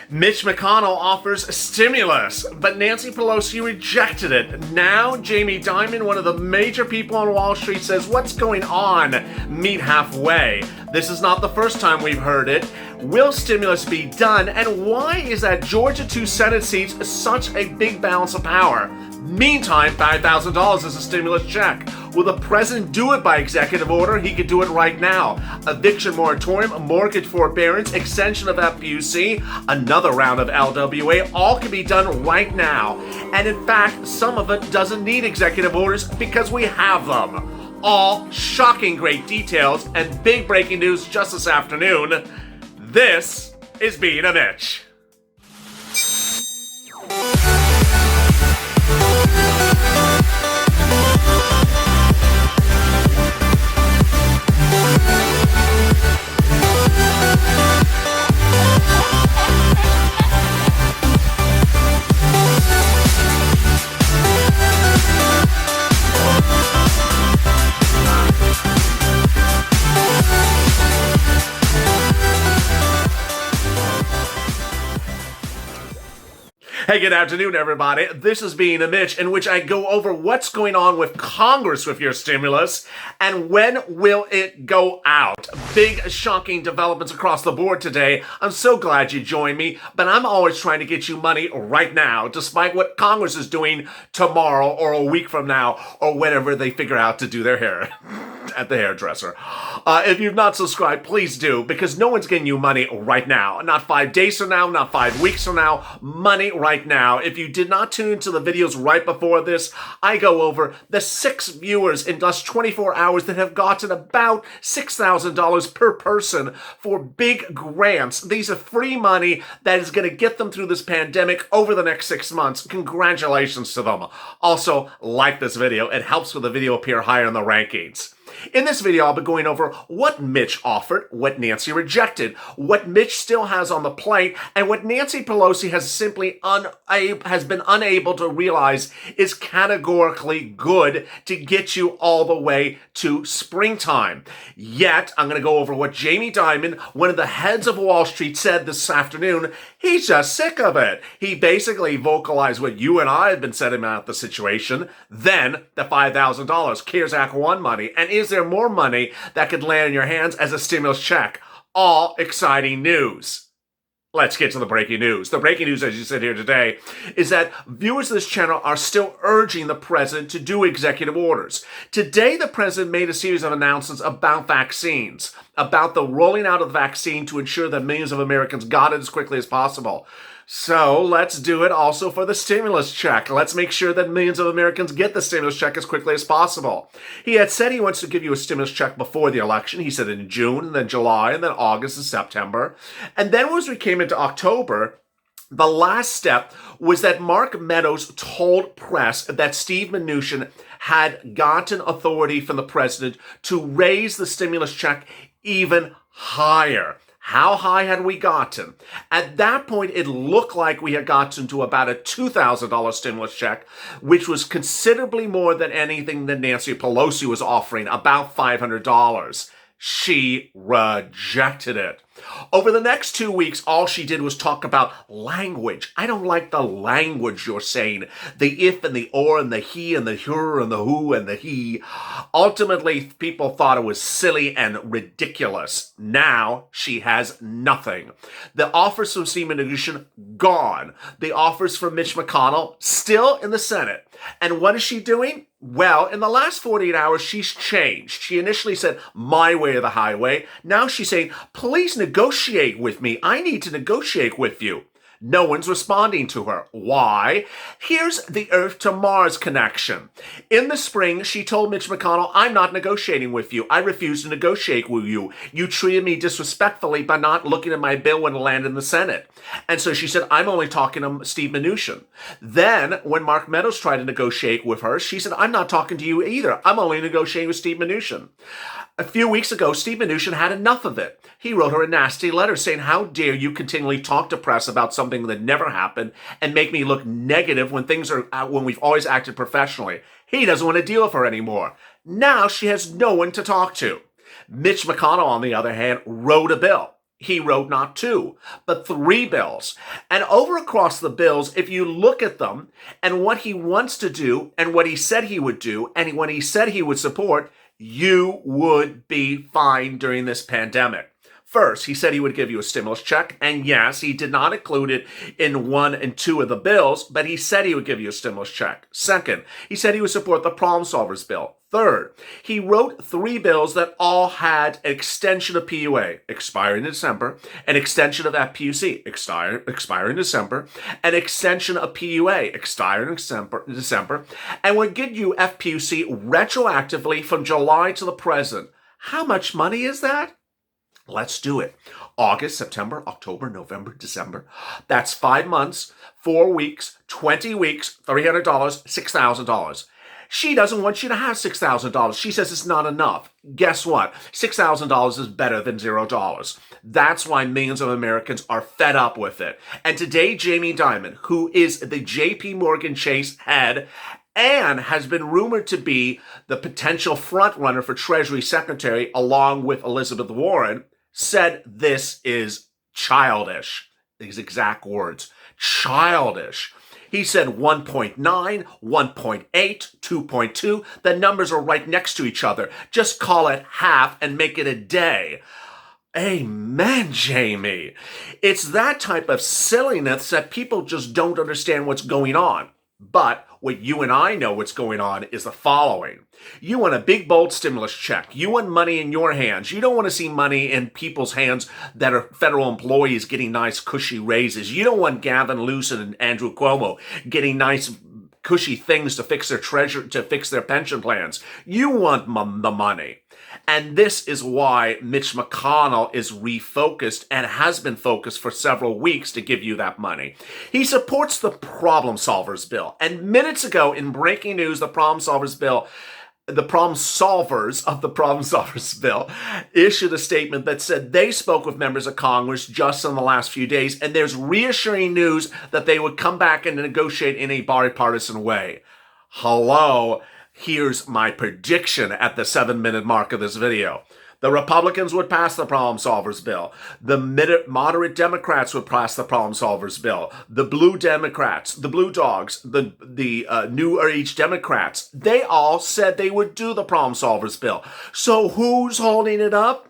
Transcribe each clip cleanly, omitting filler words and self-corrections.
Mitch McConnell offers stimulus, but Nancy Pelosi rejected it. Now, Jamie Dimon, one of the major people on Wall Street, says, "What's going on? Meet halfway." This is not the first time we've heard it. Will stimulus be done? And why is that Georgia 2 Senate seats such a big balance of power? Meantime, $5,000 is a stimulus check. Will the president do it by executive order? He could do it right now. Eviction moratorium, mortgage forbearance, extension of FPUC, another round of LWA, all can be done right now. And in fact, some of it doesn't need executive orders because we have them. All shocking great details and big breaking news just this afternoon. This is Being a Mitch. Hey, good afternoon, everybody. This is Being a Mitch, in which I go over what's going on with Congress with your stimulus and when will it go out. Big, shocking developments across the board today. I'm so glad you joined me, but I'm always trying to get you money right now, despite what Congress is doing tomorrow or a week from now or whenever they figure out to do their hair at the hairdresser. If you've not subscribed, please do, because no one's getting you money right now. Not 5 days from now, not 5 weeks from now. Money right now. If you did not tune into the videos right before this, I go over the 6 viewers in just 24 hours that have gotten about $6,000 per person for big grants. These are free money that is going to get them through this pandemic over the next 6 months. Congratulations to them. Also, like this video. It helps with the video appear higher in the rankings. In this video, I'll be going over what Mitch offered, what Nancy rejected, what Mitch still has on the plate, and what Nancy Pelosi has simply been unable to realize is categorically good to get you all the way to springtime. Yet, I'm going to go over what Jamie Dimon, one of the heads of Wall Street, said this afternoon. He's just sick of it. He basically vocalized what you and I have been saying about the situation, then the $5,000 CARES Act 1 money, and is there more money that could land in your hands as a stimulus check? All exciting news. Let's get to the breaking news. The breaking news, as you said here today, is that viewers of this channel are still urging the president to do executive orders. Today, the president made a series of announcements about vaccines, about the rolling out of the vaccine to ensure that millions of Americans got it as quickly as possible. So let's do it also for the stimulus check. Let's make sure that millions of Americans get the stimulus check as quickly as possible. He had said he wants to give you a stimulus check before the election. He said in June, and then July, and then August and September. And then as we came into October, the last step was that Mark Meadows told press that Steve Mnuchin had gotten authority from the president to raise the stimulus check even higher. How high had we gotten? At that point, it looked like we had gotten to about a $2,000 stimulus check, which was considerably more than anything that Nancy Pelosi was offering, about $500. She rejected it. Over the next 2 weeks, all she did was talk about language. I don't like the language you're saying. The if and the or and the he and the her and the who and the he. Ultimately, people thought it was silly and ridiculous. Now, she has nothing. The offers from Steve Mnuchin, gone. The offers from Mitch McConnell, still in the Senate. And what is she doing? Well, in the last 48 hours, she's changed. She initially said, my way or the highway. Now she's saying, please negotiate with me. I need to negotiate with you. No one's responding to her. Why? Here's the Earth to Mars connection. In the spring, she told Mitch McConnell, I'm not negotiating with you. I refuse to negotiate with you. You treated me disrespectfully by not looking at my bill when it landed in the Senate. And so she said, I'm only talking to Steve Mnuchin. Then, when Mark Meadows tried to negotiate with her, she said, I'm not talking to you either. I'm only negotiating with Steve Mnuchin. A few weeks ago, Steve Mnuchin had enough of it. He wrote her a nasty letter saying, how dare you continually talk to press about something that never happened and make me look negative when we've always acted professionally. He doesn't want to deal with her anymore. Now she has no one to talk to. Mitch McConnell, on the other hand, wrote a bill. He wrote not 2, but 3 bills. And over across the bills, if you look at them and what he wants to do and what he said he would do and what he said he would support, you would be fine during this pandemic. First, he said he would give you a stimulus check, and yes, he did not include it in 1 and 2 of the bills, but he said he would give you a stimulus check. Second, he said he would support the Problem Solvers bill. Third, he wrote 3 bills that all had an extension of PUA, expiring in December, an extension of FPUC, expiring in December, an extension of PUA, expiring in December, and would give you FPUC retroactively from July to the present. How much money is that? Let's do it. August, September, October, November, December. That's 5 months, 4 weeks, 20 weeks, $300, $6,000. She doesn't want you to have $6,000. She says it's not enough. Guess what? $6,000 is better than $0. That's why millions of Americans are fed up with it. And today, Jamie Dimon, who is the JP Morgan Chase head and has been rumored to be the potential frontrunner for Treasury Secretary along with Elizabeth Warren, said this is childish. These exact words, childish. He said 1.9, 1.8, 2.2. The numbers are right next to each other. Just call it half and make it a day. Amen, Jamie. It's that type of silliness that people just don't understand what's going on. But what you and I know what's going on is the following. You want a big, bold stimulus check. You want money in your hands. You don't want to see money in people's hands that are federal employees getting nice, cushy raises. You don't want Gavin Newsom and Andrew Cuomo getting nice, cushy things to fix their pension plans. You want the money. And this is why Mitch McConnell is refocused and has been focused for several weeks to give you that money. He supports the Problem Solvers bill. And minutes ago in breaking news, the Problem Solvers bill, the problem solvers of the Problem Solvers bill issued a statement that said they spoke with members of Congress just in the last few days, and there's reassuring news that they would come back and negotiate in a bipartisan way. Hello. Here's my prediction at the 7-minute mark of this video. The Republicans would pass the Problem Solvers bill. The moderate Democrats would pass the Problem Solvers bill. The blue Democrats, the blue dogs, the New Age Democrats, they all said they would do the Problem Solvers bill. So who's holding it up?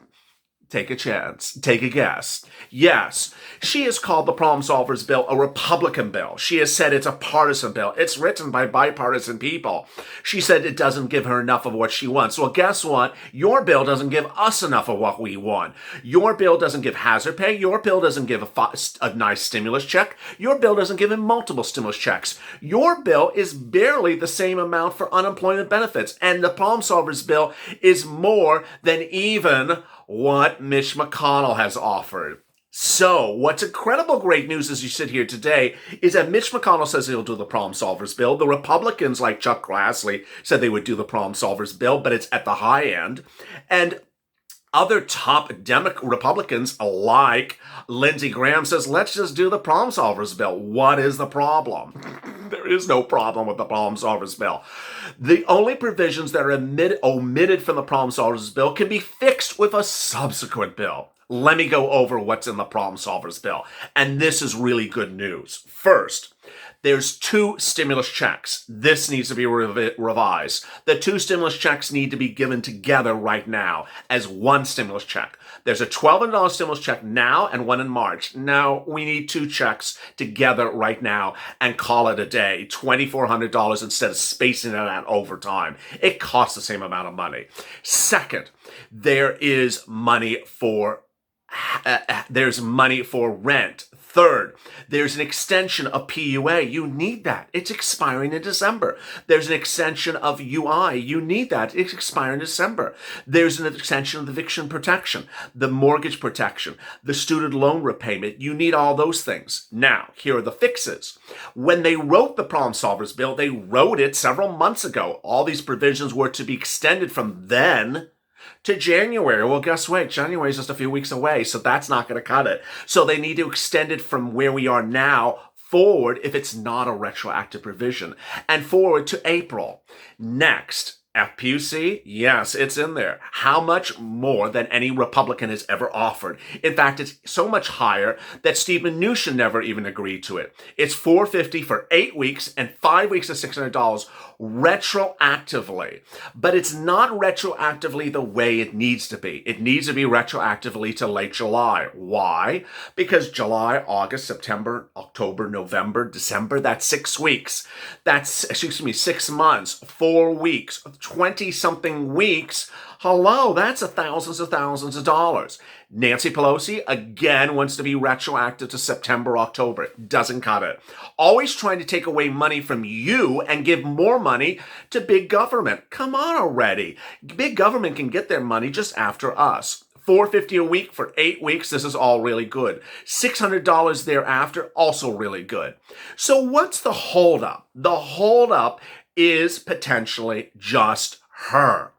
Take a chance. Take a guess. Yes, she has called the Problem Solvers bill a Republican bill. She has said it's a partisan bill. It's written by bipartisan people. She said it doesn't give her enough of what she wants. Well, guess what? Your bill doesn't give us enough of what we want. Your bill doesn't give hazard pay. Your bill doesn't give a nice stimulus check. Your bill doesn't give him multiple stimulus checks. Your bill is barely the same amount for unemployment benefits. And the Problem Solvers bill is more than even what Mitch McConnell has offered. So, what's incredible great news as you sit here today is that Mitch McConnell says he'll do the Problem Solvers bill. The Republicans, like Chuck Grassley, said they would do the Problem Solvers bill, but it's at the high end. And other top Republicans, like Lindsey Graham, says, let's just do the Problem Solvers bill. What is the problem? There is no problem with the Problem Solvers bill. The only provisions that are omitted from the Problem Solvers bill can be fixed with a subsequent bill. Let me go over what's in the Problem Solvers bill. And this is really good news. First, there's 2 stimulus checks. This needs to be revised. The 2 stimulus checks need to be given together right now as one stimulus check. There's a $1,200 stimulus check now and one in March. Now we need 2 checks together right now and call it a day. $2,400 instead of spacing it out over time. It costs the same amount of money. Second, there is money for rent. Third, there's an extension of PUA. You need that. It's expiring in December. There's an extension of UI. You need that. It's expiring in December. There's an extension of the eviction protection, the mortgage protection, the student loan repayment. You need all those things. Now, here are the fixes. When they wrote the Problem Solvers bill, they wrote it several months ago. All these provisions were to be extended from then to January. Well, guess what? January is just a few weeks away, so that's not going to cut it. So they need to extend it from where we are now forward if it's not a retroactive provision, and forward to April. Next, FPUC? Yes, it's in there. How much more than any Republican has ever offered? In fact, it's so much higher that Steve Mnuchin never even agreed to it. It's $450 for 8 weeks and 5 weeks of $600 retroactively. But it's not retroactively the way it needs to be. It needs to be retroactively to late July. Why? Because July, August, September, October, November, December, that's 6 weeks. That's, 6 months, 4 weeks, 20-something weeks. Hello, that's thousands of dollars. Nancy Pelosi, again, wants to be retroactive to September, October. Doesn't cut it. Always trying to take away money from you and give more money to big government. Come on already. Big government can get their money just after us. $450 a week for 8 weeks. This is all really good. $600 thereafter, also really good. So what's the holdup? The holdup is potentially just her.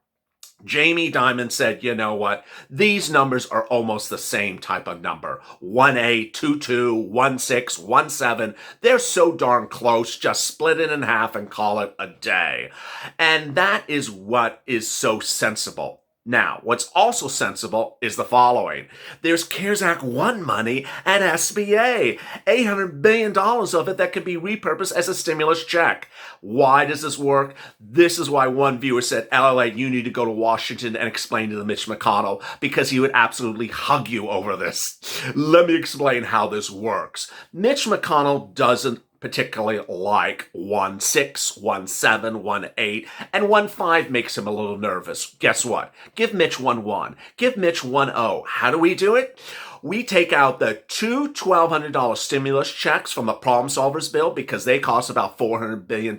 Jamie Dimon said, you know what? These numbers are almost the same type of number. 1A, 22, 16, 17. They're so darn close. Just split it in half and call it a day. And that is what is so sensible. Now, what's also sensible is the following. There's CARES Act 1 money at SBA. $800 billion of it that can be repurposed as a stimulus check. Why does this work? This is why one viewer said, LALATE, you need to go to Washington and explain to Mitch McConnell because he would absolutely hug you over this. Let me explain how this works. Mitch McConnell doesn't particularly like 1-6, 1-7, 1-8, and 1-5 makes him a little nervous. Guess what? Give Mitch 1-1. Give Mitch 1-0. How do we do it? We take out the two $1,200 stimulus checks from the Problem Solvers bill because they cost about $400 billion.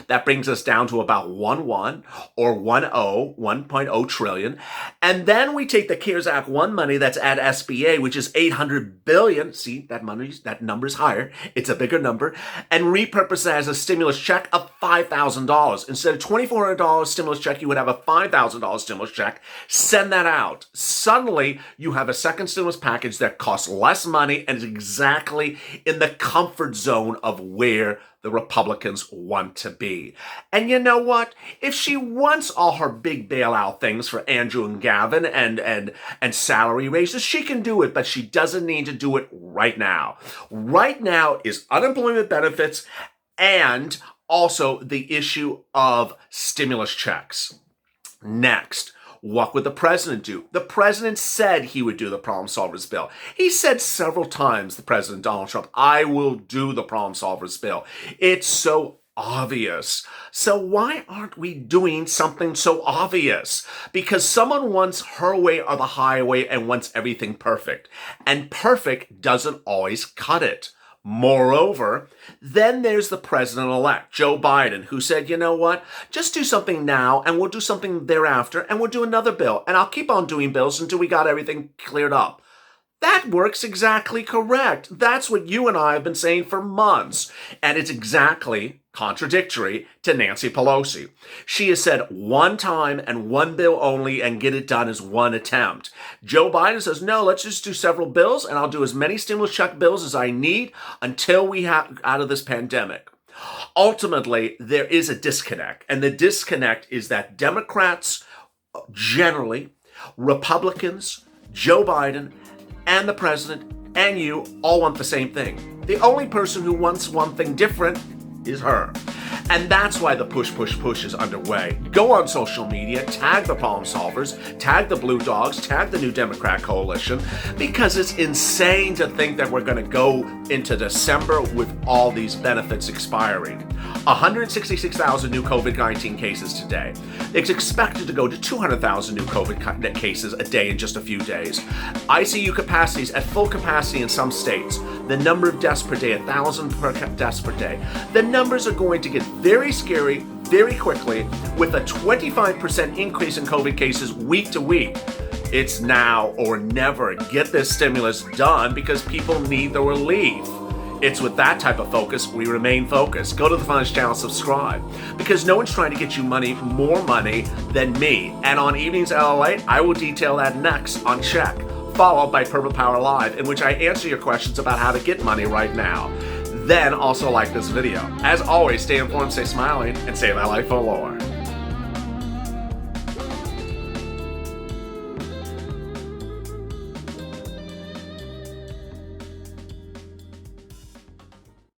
That brings us down to about 1-1 or 1.0 trillion. And then we take the CARES Act 1 money that's at SBA, which is $800 billion. See, that number's higher. It's a bigger number. And repurpose it as a stimulus check of $5,000. Instead of $2,400 stimulus check, you would have a $5,000 stimulus check. Send that out. Suddenly, you have a second stimulus package that costs less money and is exactly in the comfort zone of where the Republicans want to be. And you know what? If she wants all her big bailout things for Andrew and Gavin and salary raises, she can do it, but she doesn't need to do it right now. Right now is unemployment benefits and also the issue of stimulus checks. Next. What would the president do? The president said he would do the Problem Solvers bill. He said several times, the president, Donald Trump, I will do the Problem Solvers bill. It's so obvious. So why aren't we doing something so obvious? Because someone wants her way or the highway and wants everything perfect. And perfect doesn't always cut it. Moreover, then there's the president-elect, Joe Biden, who said, you know what, just do something now and we'll do something thereafter and we'll do another bill. And I'll keep on doing bills until we got everything cleared up. That works exactly correct. That's what you and I have been saying for months. And it's exactly contradictory to Nancy Pelosi. She has said one time and one bill only and get it done as one attempt. Joe Biden says, no, let's just do several bills and I'll do as many stimulus check bills as I need until we have out of this pandemic. Ultimately, there is a disconnect. And the disconnect is that Democrats generally, Republicans, Joe Biden, and the president and you all want the same thing. The only person who wants one thing different is her. And that's why the push is underway. Go on social media, tag the Problem Solvers, tag the Blue Dogs, tag the New Democrat Coalition, because it's insane to think that we're going to go into December with all these benefits expiring. 166,000 new COVID-19 cases today. It's expected to go to 200,000 new COVID cases a day in just a few days. ICU capacities at full capacity in some states. The number of deaths per day, 1,000 deaths per day. The numbers are going to get very scary very quickly with a 25% increase in COVID cases week to week. It's now or never. Get this stimulus done because people need the relief. It's with that type of focus we remain focused. Go to the Finance Channel, subscribe, because no one's trying to get you more money than me. And on Evenings at LALATE, I will detail that next on Check, followed by Purple Power Live, in which I answer your questions about how to get money right now. Then also like this video. As always, stay informed, stay smiling, and save LA for lore.